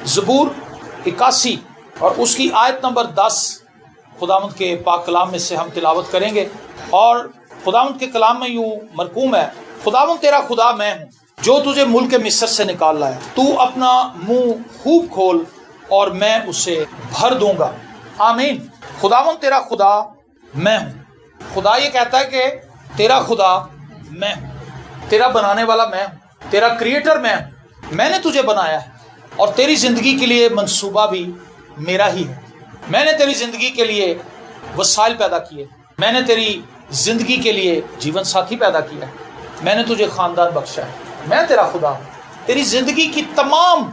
زبور 81 اور اس کی آیت نمبر 10 خداوند کے پاک کلام میں سے ہم تلاوت کریں گے، اور خداوند کے کلام میں یوں مرقوم ہے، خداوند تیرا خدا میں ہوں جو تجھے ملک مصر سے نکال لایا، تو اپنا منہ خوب کھول اور میں اسے بھر دوں گا۔ آمین۔ خداوند تیرا خدا میں ہوں۔ خدا یہ کہتا ہے کہ تیرا خدا میں ہوں، تیرا بنانے والا میں ہوں، تیرا کریٹر میں ہوں، میں نے تجھے بنایا ہے اور تیری زندگی کے لیے منصوبہ بھی میرا ہی ہے۔ میں نے تیری زندگی کے لیے وسائل پیدا کیے، میں نے تیری زندگی کے لیے جیون ساتھی پیدا کیا ہے، میں نے تجھے خاندان بخشا ہے، میں تیرا خدا ہوں۔ تیری زندگی کی تمام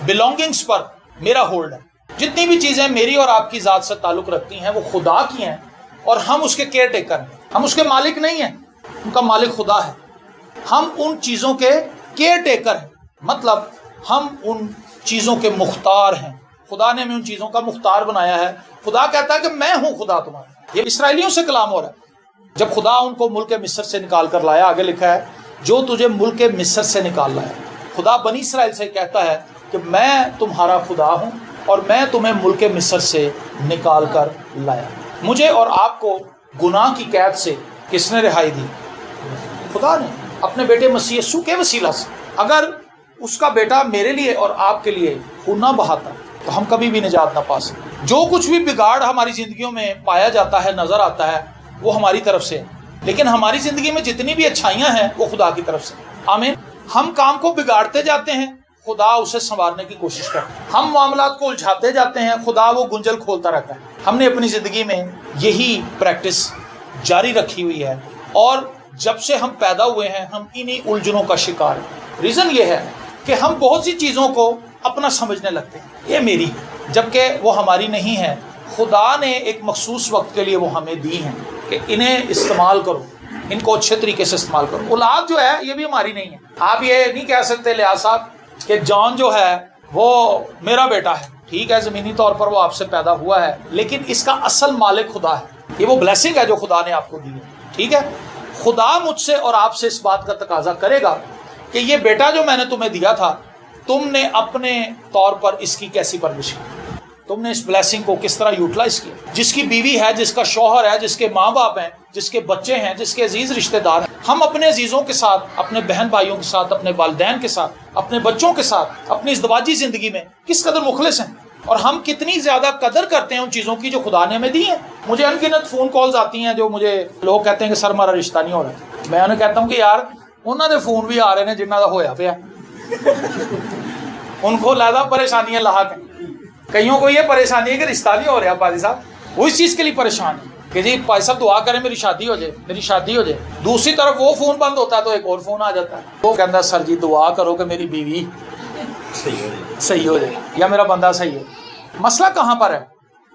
بلانگنگز پر میرا ہولڈ ہے۔ جتنی بھی چیزیں میری اور آپ کی ذات سے تعلق رکھتی ہیں وہ خدا کی ہیں، اور ہم اس کے کیئر ٹیکر ہیں، ہم اس کے مالک نہیں ہیں، ان کا مالک خدا ہے۔ ہم ان چیزوں کے کیئر ٹیکر ہیں، مطلب ہم ان چیزوں کے مختار ہیں۔ خدا نے ہمیں ان چیزوں کا مختار بنایا ہے۔ خدا کہتا ہے کہ میں ہوں خدا تمہارا۔ یہ اسرائیلیوں سے کلام ہو رہا ہے جب خدا ان کو ملک مصر سے نکال کر لایا۔ آگے لکھا ہے جو تجھے ملک مصر سے نکال لایا۔ خدا بنی اسرائیل سے کہتا ہے کہ میں تمہارا خدا ہوں اور میں تمہیں ملک مصر سے نکال کر لایا۔ مجھے اور آپ کو گناہ کی قید سے کس نے رہائی دی؟ خدا نے، اپنے بیٹے مسیح یسوع کے وسیلہ سے۔ اگر اس کا بیٹا میرے لیے اور آپ کے لیے خون نہ بہاتا تو ہم کبھی بھی نجات نہ پا سکتے۔ جو کچھ بھی بگاڑ ہماری زندگیوں میں پایا جاتا ہے، نظر آتا ہے، وہ ہماری طرف سے، لیکن ہماری زندگی میں جتنی بھی اچھائیاں ہیں وہ خدا کی طرف سے۔ آمین۔ ہم کام کو بگاڑتے جاتے ہیں، خدا اسے سنوارنے کی کوشش کرتا ہے۔ ہم معاملات کو الجھاتے جاتے ہیں، خدا وہ گنجل کھولتا رہتا ہے۔ ہم نے اپنی زندگی میں یہی پریکٹس جاری رکھی ہوئی ہے، اور جب سے ہم پیدا ہوئے ہیں ہم انہی الجھنوں کا شکار ہیں۔ ریزن یہ ہے کہ ہم بہت سی چیزوں کو اپنا سمجھنے لگتے ہیں، یہ میری، جبکہ وہ ہماری نہیں ہے۔ خدا نے ایک مخصوص وقت کے لیے وہ ہمیں دی ہیں کہ انہیں استعمال کرو، ان کو اچھے طریقے سے استعمال کرو۔ اولاد جو ہے یہ بھی ہماری نہیں ہے۔ آپ یہ نہیں کہہ سکتے لیاز صاحب کہ جان جو ہے وہ میرا بیٹا ہے۔ ٹھیک ہے، زمینی طور پر وہ آپ سے پیدا ہوا ہے، لیکن اس کا اصل مالک خدا ہے۔ یہ وہ بلیسنگ ہے جو خدا نے آپ کو دی ہے۔ ٹھیک ہے، خدا مجھ سے اور آپ سے اس بات کا تقاضا کرے گا کہ یہ بیٹا جو میں نے تمہیں دیا تھا، تم نے اپنے طور پر اس کی کیسی پرورش کی، تم نے اس بلیسنگ کو کس طرح یوٹیلائز کیا۔ جس کی بیوی ہے، جس کا شوہر ہے، جس کے ماں باپ ہیں، جس کے بچے ہیں، جس کے عزیز رشتہ دار ہیں، ہم اپنے عزیزوں کے ساتھ، اپنے بہن بھائیوں کے ساتھ، اپنے والدین کے ساتھ، اپنے بچوں کے ساتھ، اپنی ازدواجی زندگی میں کس قدر مخلص ہیں، اور ہم کتنی زیادہ قدر کرتے ہیں ان چیزوں کی جو خدا نے ہمیں دی ہیں۔ مجھے انگنت فون کالز آتی ہیں جو مجھے لوگ کہتے ہیں کہ سر ہمارا رشتہ نہیں ہو رہا۔ میں انہیں کہتا ہوں کہ یار انہوں نے فون بھی آ رہے ہیں جنہوں کا ہویا پیا، ان کو لہذا پریشانیاں لاحق ہیں۔ کئیوں کو یہ پریشانی ہے کہ رشتہ نہیں ہو رہا پادری صاحب، وہ اس چیز کے لیے پریشان ہے کہ جی پادری صاحب دعا کریں میری شادی ہو جائے، میری شادی ہو جائے۔ دوسری طرف وہ فون بند ہوتا ہے تو ایک اور فون آ جاتا ہے، وہ کہتا ہے سر جی دعا کرو کہ میری بیوی صحیح ہو جائے یا میرا بندہ صحیح ہو۔ مسئلہ کہاں پر ہے؟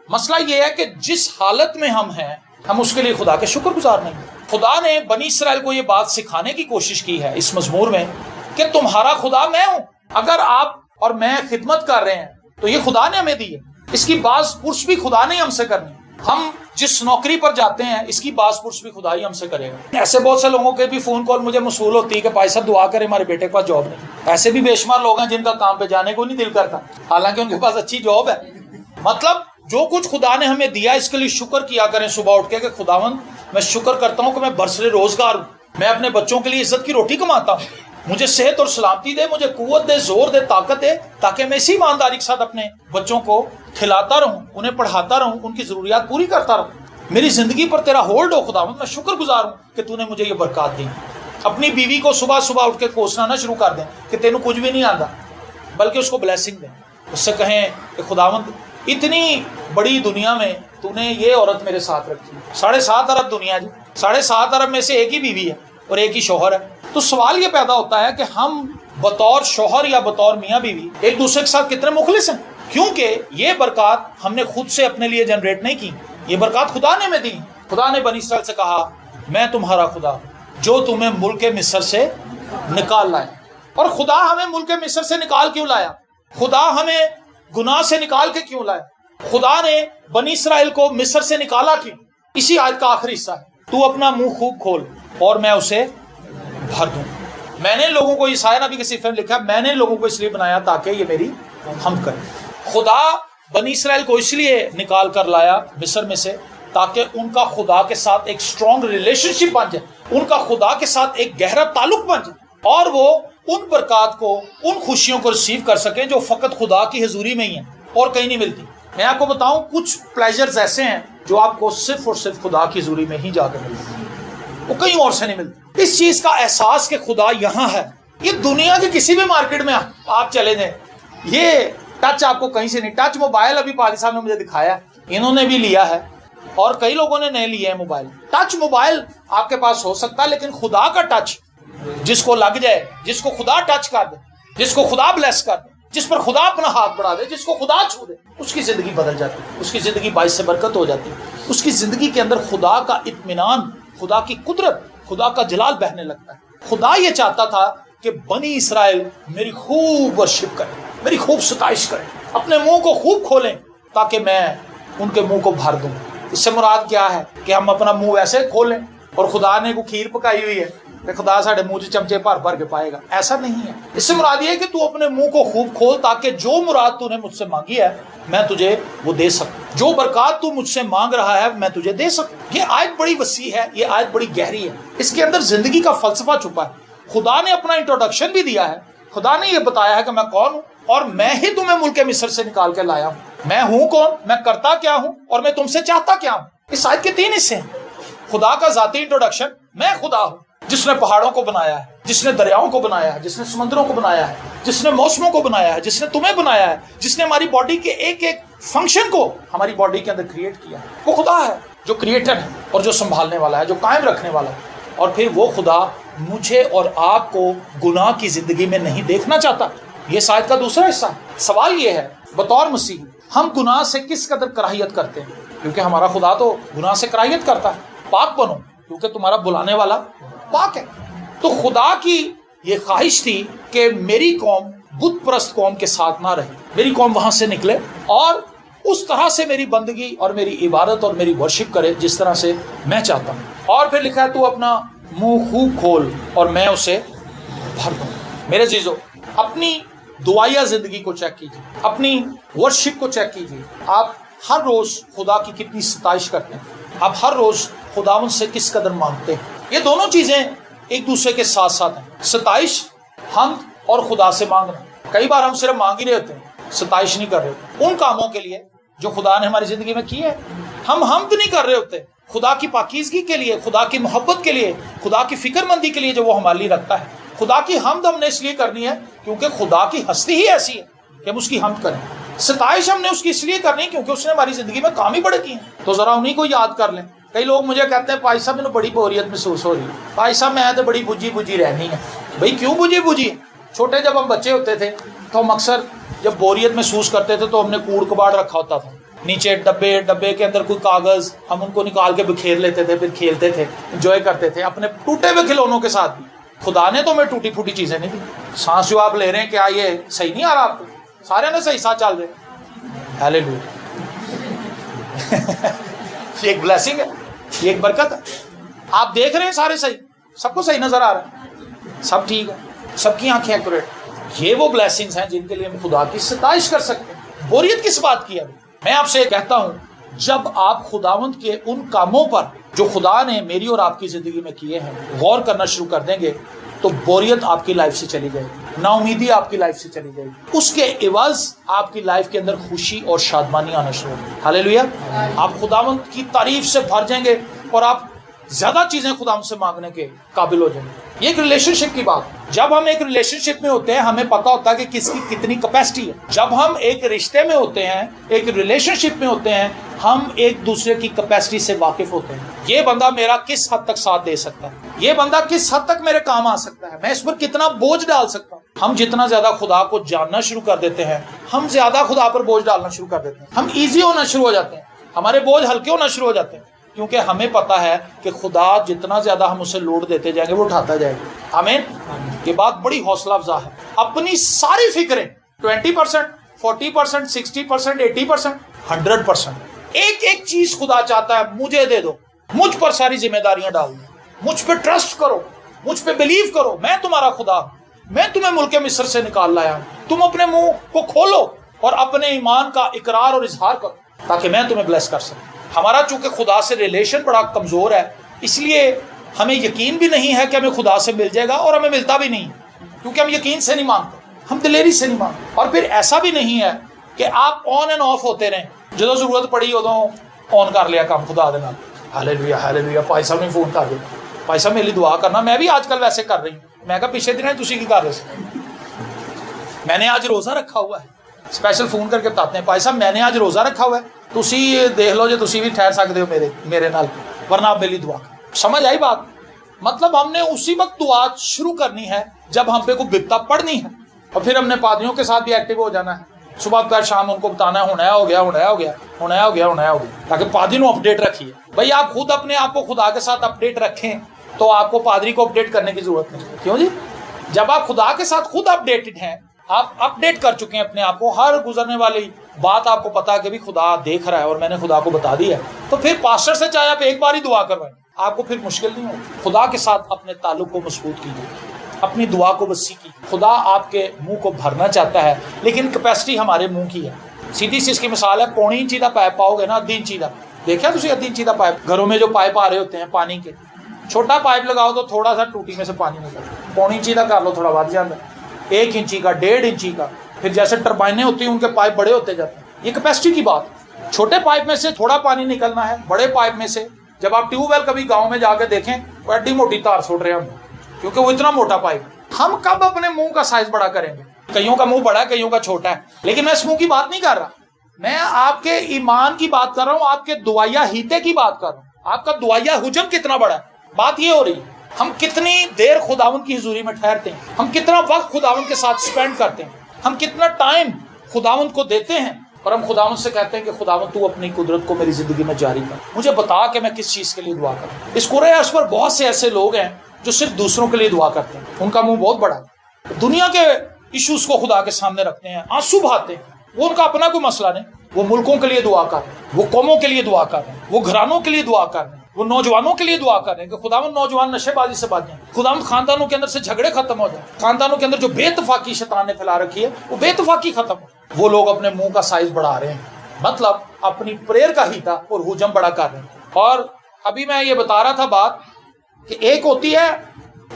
مسئلہ یہ ہے کہ جس حالت میں ہم ہیں ہم اس کے لیے خدا کے شکر گزار نہیں۔ خدا نے بنی اسرائیل کو یہ بات سکھانے کی کوشش کی ہے اس مزمور میں کہ تمہارا خدا میں ہوں۔ اگر آپ اور میں خدمت کر رہے ہیں تو یہ خدا نے ہمیں دی ہے، اس کی باز پرس بھی خدا نے ہم سے کرنی۔ ہم جس نوکری پر جاتے ہیں اس کی باز پرس بھی خدا ہی ہم سے کرے گا۔ ایسے بہت سے لوگوں کے بھی فون کال مجھے موصول ہوتی ہے کہ بھائی صاحب دعا کریں ہمارے بیٹے کے پاس جاب نہیں۔ ایسے بھی بے شمار لوگ ہیں جن کا کام پہ جانے کو نہیں دل کرتا حالانکہ ان کے پاس اچھی جاب ہے۔ مطلب جو کچھ خدا نے ہمیں دیا اس کے لیے شکر کیا کریں صبح اٹھ کے کہ خداوند میں شکر کرتا ہوں کہ میں برسر روزگار ہوں، میں اپنے بچوں کے لیے عزت کی روٹی کماتا ہوں، مجھے صحت اور سلامتی دے، مجھے قوت دے، زور دے، طاقت دے، تاکہ میں اسی ایمانداری کے ساتھ اپنے بچوں کو کھلاتا رہوں، انہیں پڑھاتا رہوں، ان کی ضروریات پوری کرتا رہوں۔ میری زندگی پر تیرا ہولڈ ہو خداوند، میں شکر گزار ہوں کہ تو نے مجھے یہ برکات دی۔ اپنی بیوی کو صبح صبح اٹھ کے کوسنا نہ شروع کر دیں کہ تینوں کچھ بھی نہیں آتا، بلکہ اس کو بلیسنگ دیں، اس سے کہیں کہ خداوند اتنی بڑی دنیا میں تو نے یہ عورت میرے ساتھ رکھی، 7.5 ارب دنیا جی، 7.5 ارب میں سے ایک ہی بیوی ہے اور ایک ہی شوہر ہے۔ تو سوال یہ پیدا ہوتا ہے کہ ہم بطور شوہر یا بطور میاں بیوی ایک دوسرے کے ساتھ کتنے مخلص ہیں، کیونکہ یہ برکات ہم نے خود سے اپنے لیے جنریٹ نہیں کی، یہ برکات خدا نے ہمیں دی۔ خدا نے بنی اسرائیل سے کہا میں تمہارا خدا جو تمہیں ملک مصر سے نکال لایا۔ اور خدا ہمیں ملک مصر سے نکال کیوں لایا؟ خدا ہمیں گناہ سے نکال کے کیوں لایا؟ خدا نے بنی اسرائیل کو مصر سے نکالا کیوں؟ اسی آیت کا آخری حصہ ہے، تو اپنا منہ خوب کھول اور میں اسے بھر دوں۔ میں نے لوگوں کو، عیسائی نبی کے صحیفے میں لکھا، میں نے لوگوں کو اس لیے بنایا تاکہ یہ میری حمد کریں. خدا بنی اسرائیل کو اس لیے نکال کر لایا مصر میں سے تاکہ ان کا خدا کے ساتھ ایک اسٹرانگ ریلیشن شپ بن جائے, ان کا خدا کے ساتھ ایک گہرا تعلق بن جائے, اور وہ ان برکات کو, ان خوشیوں کو ریسیو کر سکیں جو فقط خدا کی حضوری میں ہی ہیں اور کہیں نہیں ملتی. میں آپ کو بتاؤں کچھ پلیجرز ایسے ہیں جو آپ کو صرف اور صرف خدا کی حضوری میں ہی جا کر ملتی ہیں, وہ کہیں اور سے نہیں ملتی. اس چیز کا احساس کہ خدا یہاں ہے, یہ دنیا کے کسی بھی مارکیٹ میں آپ چلے جائیں, یہ ٹچ آپ کو کہیں سے نہیں. ٹچ موبائل ابھی پادری صاحب نے مجھے دکھایا, انہوں نے بھی لیا ہے اور کئی لوگوں نے نہیں لیے ہیں موبائل. ٹچ موبائل آپ کے پاس ہو سکتا ہے, لیکن خدا کا ٹچ جس کو لگ جائے, جس کو خدا ٹچ کر دے, جس کو خدا بلیس کر دے, جس پر خدا اپنا ہاتھ بڑھا دے, جس کو خدا چھو دے, اس کی زندگی بدل جاتی ہے, اس کی زندگی باعث سے برکت ہو جاتی ہے. اس کی زندگی کے اندر خدا کا اطمینان, خدا کی قدرت, خدا کا جلال بہنے لگتا ہے. خدا یہ چاہتا تھا کہ بنی اسرائیل میری خوب ورشپ کریں, میری خوب ستائش کریں, اپنے منہ کو خوب کھولیں تاکہ میں ان کے منہ کو بھر دوں. اس سے مراد کیا ہے کہ ہم اپنا منہ ویسے کھولیں اور خدا نے کوئی کھیر پکائی ہوئی ہے کہ خدا ساڑھے منہ چمچے بھر بھر کے پائے گا, ایسا نہیں ہے. اس سے مراد یہ ہے کہ تو اپنے منہ کو خوب کھول تاکہ جو مراد تو نے مجھ سے مانگی ہے میں تجھے وہ دے سکوں, جو برکات تو مجھ سے مانگ رہا ہے میں تجھے دے سکوں. یہ آیت بڑی وسیع ہے, یہ آیت بڑی گہری ہے, اس کے اندر زندگی کا فلسفہ چھپا ہے. خدا نے اپنا انٹروڈکشن بھی دیا ہے, خدا نے یہ بتایا ہے کہ میں کون ہوں اور میں ہی تمہیں ملک مصر سے نکال کے لایا ہوں. میں ہوں کون, میں کرتا کیا ہوں اور میں تم سے چاہتا کیا ہوں. اس آیت کے 3 حصے ہیں. خدا کا ذاتی انٹروڈکشن, میں خدا ہوں جس نے پہاڑوں کو بنایا ہے, جس نے دریاؤں کو بنایا ہے, جس نے سمندروں کو بنایا ہے, جس نے موسموں کو بنایا ہے, جس نے تمہیں بنایا ہے, جس نے ہماری باڈی کے ایک ایک فنکشن کو ہماری باڈی کے اندر کریٹ کیا ہے. وہ خدا ہے جو کریٹر ہے اور جو سنبھالنے والا ہے, جو قائم رکھنے والا ہے. اور پھر وہ خدا مجھے اور آپ کو گناہ کی زندگی میں نہیں دیکھنا چاہتا. یہ شاید کا دوسرا حصہ ہے. سوال یہ ہے بطور مسیحی ہم گناہ سے کس قدر کراہیت کرتے ہیں, کیونکہ ہمارا خدا تو گناہ سے کراہیت کرتا ہے. پاک بنو کیونکہ تمہارا بلانے والا پاک ہے. تو خدا کی یہ خواہش تھی کہ میری قوم بت پرست قوم کے ساتھ نہ رہے, میری قوم وہاں سے نکلے اور اس طرح سے میری بندگی اور میری عبادت اور میری ورشپ کرے جس طرح سے میں چاہتا ہوں. اور پھر لکھا ہے تو اپنا منہ خوب کھول اور میں اسے بھر دوں. میرے عزیزو, اپنی دعائیہ زندگی کو چیک کیجیے, اپنی ورشپ کو چیک کیجیے. آپ ہر روز خدا کی کتنی ستائش کرتے ہیں, آپ ہر روز خداوند سے کس قدر مانگتے ہیں. یہ دونوں چیزیں ایک دوسرے کے ساتھ ساتھ ہیں. ستائش, حمد اور خدا سے مانگنا. کئی بار ہم صرف مانگ ہی رہے ہوتے ہیں, ستائش نہیں کر رہے ہوتے ان کاموں کے لیے جو خدا نے ہماری زندگی میں کیے. ہم حمد نہیں کر رہے ہوتے خدا کی پاکیزگی کے لیے, خدا کی محبت کے لیے, خدا کی فکر مندی کے لیے جو وہ ہمارے لیے رکھتا ہے. خدا کی حمد ہم نے اس لیے کرنی ہے کیونکہ خدا کی ہستی ہی ایسی ہے کہ ہم اس کی حمد کریں. ستائش ہم نے اس کی اس لیے کرنی کیونکہ اس نے ہماری زندگی میں کام ہی بڑے کیے ہیں. تو ذرا انہیں کو یاد کر لیں. کئی لوگ مجھے کہتے ہیں پائی صاحب میں بڑی بوریت محسوس ہو رہی ہے, پائی صاحب میں تو بڑی بجھی بجھی رہنی ہے. بھائی کیوں بجھی بجھی؟ چھوٹے جب ہم بچے ہوتے تھے تو ہم اکثر جب بوریت محسوس کرتے تھے تو ہم نے کوڑ کباڑ رکھا ہوتا تھا, نیچے ڈبے کے اندر کوئی کاغذ, ہم ان کو نکال کے بکھیر لیتے تھے, پھر کھیلتے تھے, انجوائے کرتے تھے اپنے ٹوٹے ہوئے کھلونوں کے ساتھ بھی. خدا نے تو ہمیں ٹوٹی پھوٹی چیزیں نہیں دی. سانس جو آپ لے رہے ہیں کیا یہ صحیح نہیں آ رہا آپ کو؟ سارے نے صحیح ساتھ چل رہے. ہیلیلویا. یہ ایک بلیسنگ ہے, یہ ایک برکت ہے. آپ دیکھ رہے ہیں سارے صحیح, سب کو صحیح نظر آ رہا ہے, سب ٹھیک ہے, سب کی آنکھیں ایکوریٹ. یہ وہ بلیسنگز ہیں جن کے لیے ہم خدا کی ستائش کر سکتے ہیں. بوریت کس بات کی ہے؟ میں آپ سے کہتا ہوں جب آپ خداوند کے ان کاموں پر جو خدا نے میری اور آپ کی زندگی میں کیے ہیں غور کرنا شروع کر دیں گے تو بوریت آپ کی لائف سے چلی جائے گی, نا امیدی آپ کی لائف سے چلی جائے گی. اس کے عوض آپ کی لائف کے اندر خوشی اور شادمانی آنا شروع ہوگی. ہاللیلویا. آپ خداوند کی تعریف سے بھر جائیں گے اور آپ زیادہ چیزیں خداوند سے مانگنے کے قابل ہو جائیں گے. یہ ایک ریلیشن شپ کی بات. جب ہم ایک ریلیشن شپ میں ہوتے ہیں ہمیں پتا ہوتا ہے کہ کس کی کتنی کیپیسٹی ہے. جب ہم ایک رشتے میں ہوتے ہیں, ایک ریلیشن شپ میں ہوتے ہیں, ہم ایک دوسرے کی کیپیسٹی سے واقف ہوتے ہیں. یہ بندہ میرا کس حد تک ساتھ دے سکتا ہے, یہ بندہ کس حد تک میرے کام آ سکتا ہے, میں اس پر کتنا بوجھ ڈال سکتا ہوں. ہم جتنا زیادہ خدا کو جاننا شروع کر دیتے ہیں ہم زیادہ خدا پر بوجھ ڈالنا شروع کر دیتے ہیں. ہم ایزی ہونا شروع ہو جاتے ہیں, ہمارے بوجھ ہلکے ہونا شروع ہو جاتے ہیں کیونکہ ہمیں پتا ہے کہ خدا جتنا زیادہ ہم اسے لوڈ دیتے جائیں گے وہ اٹھاتا جائے گا. آمین. یہ بات بڑی حوصلہ افزا ہے. اپنی ساری فکریں 20%, 40%, 60%, 80%, 100%, ایک ایک چیز خدا چاہتا ہے مجھے دے دو, مجھ پر ساری ذمہ داریاں ڈال دو, مجھ پہ ٹرسٹ کرو, مجھ پہ بلیو کرو, میں تمہارا خدا ہوں, میں تمہیں ملک مصر سے نکال لایا ہوں، تم اپنے منہ کو کھولو اور اپنے ایمان کا اقرار اور اظہار کرو تاکہ میں تمہیں بلیس کر سکوں۔ ہمارا چونکہ خدا سے ریلیشن بڑا کمزور ہے، اس لیے ہمیں یقین بھی نہیں ہے کہ ہمیں خدا سے مل جائے گا، اور ہمیں ملتا بھی نہیں، کیونکہ ہم یقین سے نہیں مانگتے، ہم دلیری سے نہیں مانگتے۔ اور پھر ایسا بھی نہیں ہے کہ آپ آن اینڈ آف ہوتے رہیں، جدو ضرورت پڑی ادو آن کر لیا کام خدا دے نال، ہالےلویا ہالےلویا۔ پائی صاحب نے فون کر دیا، پائی صاحب میرے لیے دعا کرنا۔ میں بھی آج کل ویسے کر رہی ہوں۔ میں کہا پچھلے دن تسی کی کر رہے سے؟ میں نے آج روزہ رکھا ہوا ہے، اسپیشل فون کر کے بتاتے ہیں پائی صاحب میں نے آج روزہ رکھا ہوا ہے، تسی دیکھ لو جو تسی بھی ٹھہر سکتے ہو میرے نال، ورنہ آپ میرے لیے دعا کرو۔ سمجھ آئی بات؟ مطلب ہم نے اسی وقت دعا شروع کرنی ہے جب ہم پہ کوئی بپتا پڑنی ہے، اور پھر ہم نے پادریوں کے ساتھ بھی ایکٹیو ہو جانا ہے، صبح دوپہر شام ان کو بتانا ہے ہونا ہو گیا ہونا ہو گیا ہونا ہو گیا ہونا ہو گیا، تاکہ پادری کو اپڈیٹ رکھیے۔ بھائی آپ خود اپنے آپ کو خدا کے ساتھ اپڈیٹ رکھیں تو آپ کو پادری کو اپڈیٹ کرنے کی ضرورت نہیں۔ کیوں جی؟ جب آپ خدا کے ساتھ خود اپڈیٹڈ ہیں، آپ اپڈیٹ کر چکے ہیں اپنے آپ کو، ہر گزرنے والی بات آپ کو پتا ہے کہ بھی خدا دیکھ رہا ہے اور میں نے خدا کو بتا دیا ہے، تو پھر پاسٹر سے چاہے آپ ایک بار ہی دعا کروائیں، آپ کو پھر مشکل نہیں ہوگی۔ خدا کے ساتھ اپنے تعلق کو مضبوط کیجیے، اپنی دعا کو وسیع کیجیے۔ خدا آپ کے منہ کو بھرنا چاہتا ہے، لیکن کیپیسٹی ہمارے منہ کی ہے۔ سیدھی سی اس کی مثال ہے، پونی انچی کا پائپ پاؤ گے نا، ادھی انچی کا دیکھا تھی، ادھی انچی کا پائپ گھروں میں جو پائپ آ رہے ہوتے ہیں پانی کے، چھوٹا پائپ لگاؤ تو تھوڑا سا ٹوٹی میں سے پانی نکلتا، پونی انچی کا کر لو تھوڑا بڑھ جاتا ہے، 1 انچی کا 1.5 انچی کا، پھر جیسے ٹربائنیں ہوتی ہیں ان کے پائپ بڑے ہوتے جاتے ہیں۔ یہ کیپیسٹی کی بات ہے، چھوٹے پائپ میں سے تھوڑا پانی نکلنا ہے، بڑے پائپ میں سے جب آپ ٹیوب ویل کبھی گاؤں میں جا کے دیکھیں وہ ایڈی موٹی تار چھوڑ رہے ہیں ہم، کیونکہ وہ اتنا موٹا پائپ۔ ہم کب اپنے منہ کا سائز بڑا کریں گے؟ کئیوں کا منہ بڑا ہے، کئیوں کا چھوٹا ہے، لیکن میں اس منہ کی بات نہیں کر رہا، میں آپ کے ایمان کی بات کر رہا ہوں، آپ کے دعائیا ہیتے کی بات کر رہا ہوں، آپ کا دعائیا حجم کتنا بڑا ہے۔ بات یہ ہو رہی ہے ہم کتنی دیر خداوند کی حضوری میں ٹھہرتے ہیں، ہم کتنا وقت خداوند کے ساتھ سپینڈ کرتے ہیں، ہم کتنا ٹائم خداوند کو دیتے ہیں، اور ہم خداوند سے کہتے ہیں کہ خداوند تو اپنی قدرت کو میری زندگی میں جاری کر، مجھے بتا کہ میں کس چیز کے لیے دعا کروں۔ اس قرآن عرض پر بہت سے ایسے لوگ ہیں جو صرف دوسروں کے لیے دعا کرتے ہیں، ان کا منہ بہت بڑا ہے، دنیا کے ایشوز کو خدا کے سامنے رکھتے ہیں، آنسو بہاتے ہیں، وہ ان کا اپنا کوئی مسئلہ نہیں، وہ ملکوں کے لیے دعا کر رہے ہیں، وہ قوموں کے لیے دعا کر رہے ہیں، وہ گھرانوں کے لیے دعا کر رہے ہیں، وہ نوجوانوں کے لیے دعا کر رہے ہیں کہ خداوند نوجوان نشے بازی سے بچ جائیں، خداوند خاندانوں کے اندر سے جھگڑے ختم ہو جائیں، خاندانوں کے اندر جو بے اتفاقی شیطان نے پھیلا رکھی ہے وہ بے اتفاقی ختم ہو۔ وہ لوگ اپنے منہ کا سائز بڑھا رہے ہیں، مطلب اپنی پریئر کا ہیتا اور حجم بڑا کر رہے ہیں۔ اور ابھی میں یہ بتا رہا تھا بات کہ ایک ہوتی ہے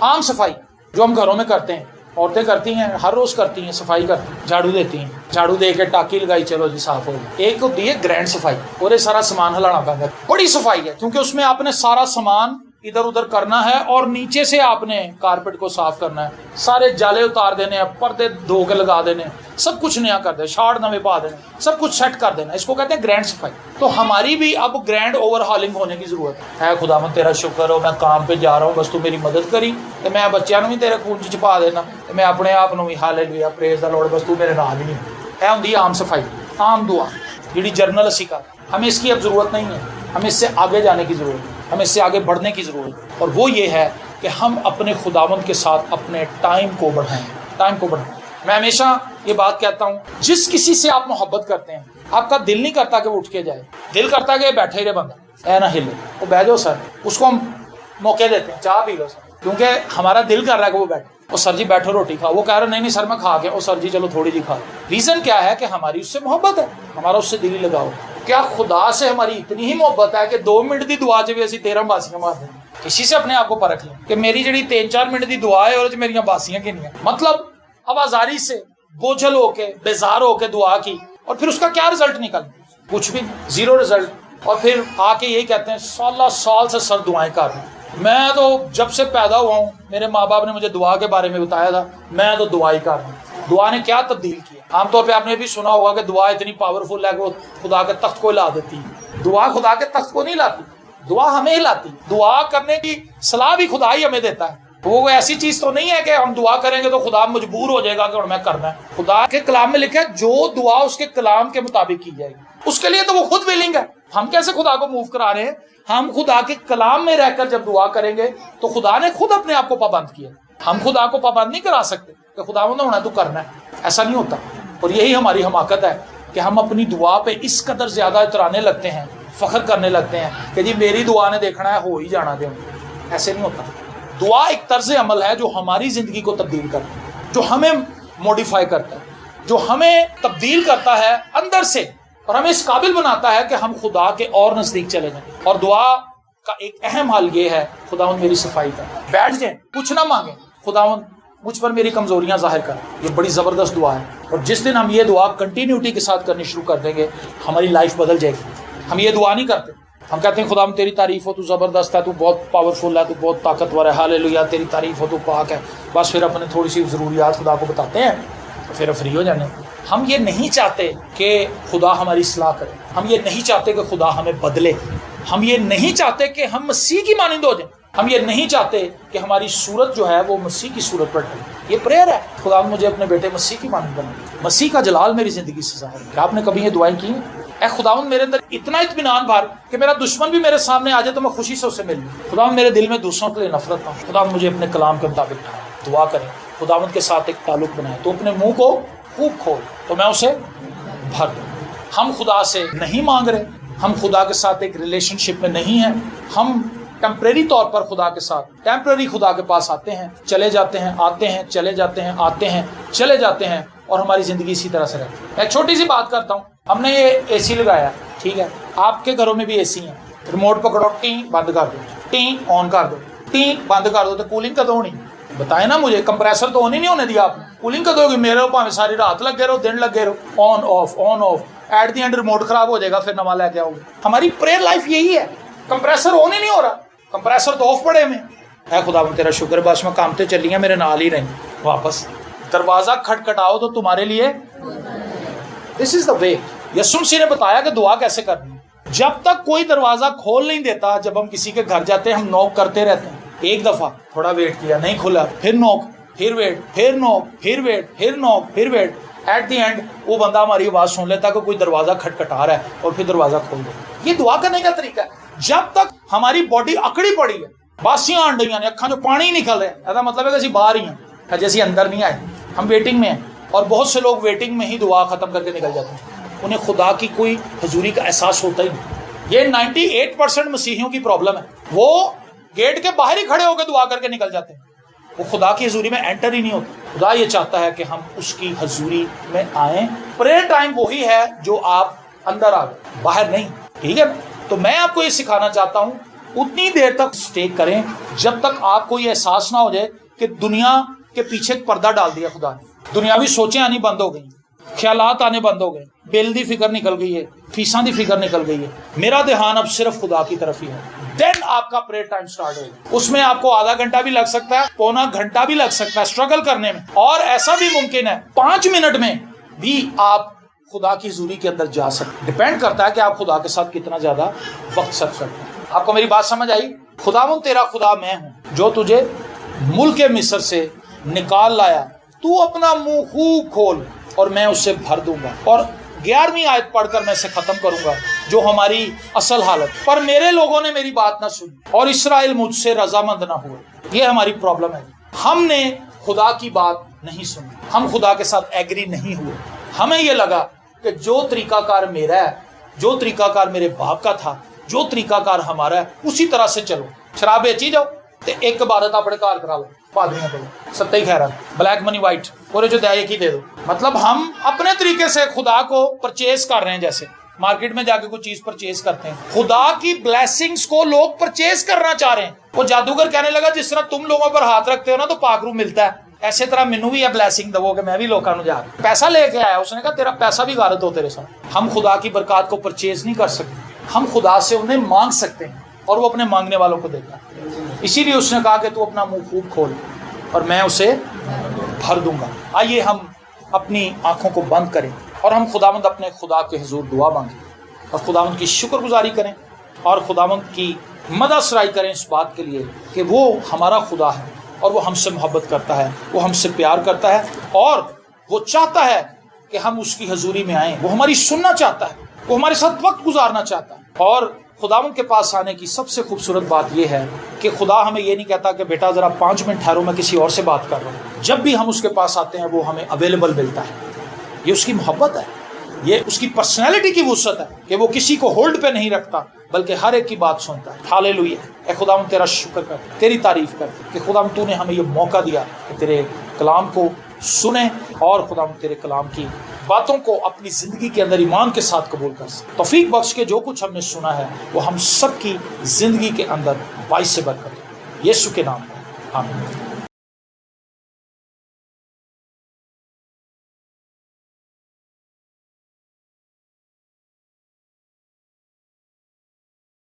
عام صفائی جو ہم گھروں میں کرتے ہیں، عورتیں کرتی ہیں، ہر روز کرتی ہیں، صفائی کرتی ہیں، جھاڑو دیتی ہیں، جھاڑو دے کے ٹاکی لگائی، چلو جی صاف ہو گئی۔ ایک ہوتی ہے گرینڈ صفائی، اور یہ سارا سامان ہلانا پڑتا ہے، بڑی صفائی ہے، کیونکہ اس میں آپ نے سارا سامان ادھر ادھر کرنا ہے، اور نیچے سے آپ نے کارپیٹ کو صاف کرنا ہے، سارے جالے اتار دینے ہیں، پردے دھو کے لگا دینے، سب کچھ نیا کر دینا، شاڑ نوے پا دینے، سب کچھ سیٹ کر دینا، اس کو کہتے ہیں گرینڈ صفائی۔ تو ہماری بھی اب گرینڈ اوور ہالنگ ہونے کی ضرورت ہے۔ خداوند تیرا شکر ہو، میں کام پہ جا رہا ہوں، بس تو میری مدد کری تو میں بچیاں بھی تیرے خون چھپا دینا، میں اپنے آپ بھی ہالےلویا پریز دا لارڈ، بس تو میرے نال ہی نہیں ہے۔ ہوندی عام صفائی، عام دعا جڑی جرنل اسی کا، ہمیں اس کی اب ضرورت نہیں ہے، ہمیں اس سے آگے جانے کی ضرورت ہے، ہمیں اس سے آگے بڑھنے کی ضرورت ہے، اور وہ یہ ہے کہ ہم اپنے خداوند کے ساتھ اپنے ٹائم کو بڑھائیں، ٹائم کو بڑھائیں۔ میں ہمیشہ یہ بات کہتا ہوں، جس کسی سے آپ محبت کرتے ہیں، آپ کا دل نہیں کرتا کہ وہ اٹھ کے جائے، دل کرتا کہ بیٹھے ہی رہے بندہ، اے نہ ہلے، وہ بیٹھ جاؤ سر، اس کو ہم موقع دیتے ہیں، چاہ پی لو سر، کیونکہ ہمارا دل کر رہا ہے کہ وہ بیٹھے، اور سر جی بیٹھو روٹی کھاؤ، وہ کہہ رہا نہیں سر میں کھا کے، اور سر جی چلو تھوڑی جی کھا۔ ریزن کیا ہے کہ ہماری اس سے محبت ہے، ہمارا اس سے دل ہی لگاؤ۔ کیا خدا سے ہماری اتنی ہی محبت ہے کہ 2 منٹ دی دعا چ بھی اسی 13 باسیاں مار دیں؟ کسی سے اپنے آپ کو پرکھ لیں کہ میری جڑی 3-4 منٹ دی دعا ہے اور میری باسیاں کنیاں، مطلب آوازاری سے بوجھل ہو کے بیزار ہو کے دعا کی، اور پھر اس کا کیا رزلٹ نکل؟ کچھ بھی، 0 رزلٹ، اور پھر آ کے یہی کہتے ہیں سال سے سر دعائیں کر رہے ہیں، میں تو جب سے پیدا ہوا ہوں میرے ماں باپ نے مجھے دعا کے بارے میں بتایا تھا، میں تو دعا ہی کر رہا ہوں۔ دعا نے کیا تبدیل کیا؟ عام طور پہ آپ نے بھی سنا ہوگا کہ دعا اتنی پاورفل ہے کہ وہ خدا کے تخت کو ہلا دیتی ہے۔ دعا خدا کے تخت کو نہیں لاتی، دعا ہمیں ہلاتی۔ دعا کرنے کی صلاح بھی خدا ہی ہمیں دیتا ہے، وہ ایسی چیز تو نہیں ہے کہ ہم دعا کریں گے تو خدا مجبور ہو جائے گا کہ میں کرنا ہے۔ خدا کے کلام میں لکھا ہے جو دعا اس کے کلام کے مطابق کی جائے گی، اس کے لیے تو وہ خود ویلنگ ہے۔ ہم کیسے خدا کو موو کرا رہے ہیں؟ ہم خدا کے کلام میں رہ کر جب دعا کریں گے تو خدا نے خود اپنے آپ کو پابند کیا، ہم خدا کو پابند نہیں کرا سکتے کہ خدا نے ہونا تو کرنا ہے، ایسا نہیں ہوتا۔ اور یہی ہماری حماقت ہے کہ ہم اپنی دعا پہ اس قدر زیادہ اترانے لگتے ہیں، فخر کرنے لگتے ہیں کہ جی میری دعا نے دیکھنا ہے، ہو ہی جانا دے۔ ایسے نہیں ہوتا۔ دعا ایک طرز عمل ہے جو ہماری زندگی کو تبدیل کرتا ہے۔ جو ہمیں موڈیفائی کرتا ہے، جو ہمیں تبدیل کرتا ہے اندر سے اور ہمیں اس قابل بناتا ہے کہ ہم خدا کے اور نزدیک چلے جائیں۔ اور دعا کا ایک اہم حال یہ ہے، خداوند میری صفائی کر، بیٹھ جائیں، کچھ نہ مانگیں، خداوند مجھ پر میری کمزوریاں ظاہر کر۔ یہ بڑی زبردست دعا ہے، اور جس دن ہم یہ دعا کنٹینیوٹی کے ساتھ کرنی شروع کر دیں گے ہماری لائف بدل جائے گی۔ ہم یہ دعا نہیں کرتے، ہم کہتے ہیں خداوند تیری تعریف ہو، تو زبردست ہے، تو بہت پاورفل ہے، تو بہت طاقتور ہے، ہاللیلویا تیری تعریف ہو، تو پاک ہے، بس پھر اپنے تھوڑی سی ضروریات خدا کو بتاتے ہیں تو پھر فری ہو جانے۔ ہم یہ نہیں چاہتے کہ خدا ہماری اصلاح کرے، ہم یہ نہیں چاہتے کہ خدا ہمیں بدلے، ہم یہ نہیں چاہتے کہ ہم مسیح کی مانند ہو جائیں، ہم یہ نہیں چاہتے کہ ہماری صورت جو ہے وہ مسیح کی صورت پر ڈھلے۔ یہ پریئر ہے، خدا مجھے اپنے بیٹے مسیح کی مانند بنا، مسیح کا جلال میری زندگی سے ظاہر۔ کیا آپ نے کبھی یہ دعائیں کی ہیں؟ اے خداوند میرے اندر اتنا اطمینان بھر کہ میرا دشمن بھی میرے سامنے آ جائے تو میں خوشی سے اسے مل لوں۔ خداوند میرے دل میں دوسروں کے لیے نفرت نہ ہو، خداوند مجھے اپنے کلام کے مطابق ڈھال۔ دعا کریں، خداوند کے ساتھ ایک تعلق بنائے، تو اپنے منہ کو خوب کھول تو میں اسے بھر دوں۔ ہم خدا سے نہیں مانگ رہے، ہم خدا کے ساتھ ایک ریلیشن شپ میں نہیں ہیں، ہم ٹیمپریری طور پر خدا کے ساتھ ٹیمپریری خدا کے پاس آتے ہیں، چلے جاتے ہیں، آتے ہیں، چلے جاتے ہیں، آتے ہیں، چلے جاتے ہیں، اور ہماری زندگی اسی طرح سے رہتی ہے۔ ایک چھوٹی سی بات کرتا ہوں، ہم نے یہ اے سی لگایا، ٹھیک ہے، آپ کے گھروں میں بھی اے سی ہیں، ریموٹ پکڑو، ٹیں بند کر دو، ٹیں آن کر دو، ٹیں بند کر دو، تو کولنگ کدو ہونی؟ بتائیں نا مجھے، کمپریسر تو آن ہی نہیں ہونے دیا آپ نے، کولنگ کدو ہوگی؟ میرے پاویں ساری رات لگے رہو، دن لگے رہو، on off on off, at the end remote خراب ہو جائے گا، پھر نواں لے کے آؤ گے۔ ہماری پریئر لائف یہی ہے، کمپریسر آن ہی نہیں ہو رہا، کمپریسر تو آف پڑے میں۔ اے خدا تیرا شکر ہے، بس میں کام تے چلی ہیں، میرے نال ہی رہیں، واپس دروازہ کھٹکھٹاؤ تو تمہارے لیے دس از دا وے۔ یسوع مسیح نے بتایا کہ دعا کیسے کرنی ہے۔ جب تک کوئی دروازہ کھول نہیں دیتا، جب ہم کسی کے گھر جاتے ہیں ہم نوک کرتے رہتے ہیں، ایک دفعہ تھوڑا ویٹ کیا، نہیں کھلا، پھر نوک، پھر ویٹ، پھر نوک، پھر ویٹ، پھر نوک، پھر ویٹ، ایٹ دی اینڈ وہ بندہ ہماری آواز سن لیتا کہ کوئی دروازہ کھٹکھٹا رہا ہے، اور پھر دروازہ کھول دے۔ یہ دعا کرنے کا طریقہ ہے۔ جب تک ہماری باڈی اکڑی پڑی ہے، باسیاں آن رہی ہیں، اکھاں جو پانی نکل رہا ہے، ایسا مطلب ہے کہ اسی باہر ہی ہیں، جیسے اندر نہیں آئے، ہم ویٹنگ میں ہیں۔ اور بہت سے لوگ ویٹنگ میں ہی دعا ختم کر کے نکل جاتے ہیں، انہیں خدا کی کوئی حضوری کا احساس ہوتا ہی نہیں۔ یہ 98% مسیحیوں کی پرابلم ہے، وہ گیٹ کے باہر ہی کھڑے ہو کے دعا کر کے نکل جاتے ہیں، وہ خدا کی حضوری میں انٹر ہی نہیں ہوتے۔ خدا یہ چاہتا ہے کہ ہم اس کی حضوری میں آئیں۔ پریئر ٹائم وہی ہے جو آپ اندر آ گئے، باہر نہیں، ٹھیک ہے؟ تو میں آپ کو یہ سکھانا چاہتا ہوں، اتنی دیر تک اسٹے کریں جب تک آپ کو یہ احساس نہ ہو جائے کہ دنیا کے پیچھے پردہ ڈال دیا خدا نے، دنیاوی سوچیں آنی بند ہو گئی، خیالات آنے بند ہو گئے، بل دی فکر نکل گئی ہے، فیساں دی فکر نکل گئی ہے، میرا دھیان اب صرف خدا کی طرف ہی ہے۔ دین آپ کا پریئر ٹائم سٹارٹ ہوگا۔ اس میں آپ کو آدھا گھنٹہ بھی لگ سکتا ہے، پونا گھنٹہ بھی لگ سکتا ہے اسٹرگل کرنے میں، اور ایسا بھی ممکن ہے 5 منٹ میں بھی آپ خدا کی حضوری کے اندر جا سکتے۔ ڈیپینڈ کرتا ہے کہ آپ خدا کے ساتھ کتنا زیادہ وقت صرف کرتے ہیں۔ آپ کو میری بات سمجھ آئی؟ خداوند تیرا خدا میں ہوں جو تجھے ملک مصر سے نکال لایا، تو اپنا منہ خوب کھول اور میں اسے بھر دوں گا۔ اور 11ویں آیت پڑھ کر میں اسے ختم کروں گا، جو ہماری اصل حالت۔ پر میرے لوگوں نے میری بات نہ سنی اور اسرائیل مجھ سے رضامند نہ ہوئے۔ یہ ہماری پرابلم ہے، ہم نے خدا کی بات نہیں سنی، ہم خدا کے ساتھ ایگری نہیں ہوئے۔ ہمیں یہ لگا کہ جو طریقہ کار میرا ہے، جو طریقہ کار میرے باپ کا تھا، جو طریقہ کار ہمارا ہے، اسی طرح سے چلو۔ شراب بیچی جاؤ تے ایک عبادت اپنے کار کرا لو، پادریاں کو ستہ ہی خیرات، بلیک منی وائٹ، اور جو دے ایک ہی دے دو۔ مطلب ہم اپنے طریقے سے خدا کو پرچیز کر رہے ہیں، جیسے مارکیٹ میں جا کے کوئی چیز پرچیز کرتے ہیں۔ خدا کی بلیسنگز کو لوگ پرچیز کرنا چاہ رہے ہیں۔ وہ جادوگر کہنے لگا جس طرح تم لوگوں پر ہاتھ رکھتے ہو نا تو پاک روح ملتا ہے، ایسے طرح مینوں بھی ہے بلیسنگ دو کہ میں بھی لوگوں کو جا پیسہ لے کے آیا۔ اس نے کہا تیرا پیسہ بھی غارت ہو تیرے ساتھ۔ ہم خدا کی برکات کو پرچیز نہیں کر سکتے، ہم خدا سے انہیں مانگ سکتے ہیں، اور وہ اپنے مانگنے والوں کو دیتا ہے۔ اسی لیے اس نے کہا کہ تو اپنا منہ خوب کھول اور میں اسے بھر دوں گا۔ آئیے ہم اپنی آنکھوں کو بند کریں اور ہم خداوند اپنے خدا کے حضور دعا مانگیں، اور خداوند کی شکر گزاری کریں، اور خداوند کی مدح سرائی کریں اس بات کے لیے کہ وہ ہمارا خدا ہے، اور وہ ہم سے محبت کرتا ہے، وہ ہم سے پیار کرتا ہے، اور وہ چاہتا ہے کہ ہم اس کی حضوری میں آئیں۔ وہ ہماری سننا چاہتا ہے، وہ ہمارے ساتھ وقت گزارنا چاہتا ہے۔ اور خداوند کے پاس آنے کی سب سے خوبصورت بات یہ ہے کہ خدا ہمیں یہ نہیں کہتا کہ بیٹا ذرا 5 منٹ ٹھہرو میں کسی اور سے بات کر رہا ہوں۔ جب بھی ہم اس کے پاس آتے ہیں وہ ہمیں اویلیبل ملتا ہے۔ یہ اس کی محبت ہے، یہ اس کی پرسنالٹی کی وسعت ہے کہ وہ کسی کو ہولڈ پہ نہیں رکھتا بلکہ ہر ایک کی بات سنتا ہے۔ ہاللیلویا۔ اے خداوند تیرا شکر کرتے، تیری تعریف کرتے کہ خداوند تو نے ہمیں یہ موقع دیا کہ تیرے کلام کو سنیں اور خداوند تیرے کلام کی باتوں کو اپنی زندگی کے اندر ایمان کے ساتھ قبول کر سکیں۔ توفیق بخش کے جو کچھ ہم نے سنا ہے وہ ہم سب کی زندگی کے اندر باعث برکت ہو، یسوع کے نام میں آمین۔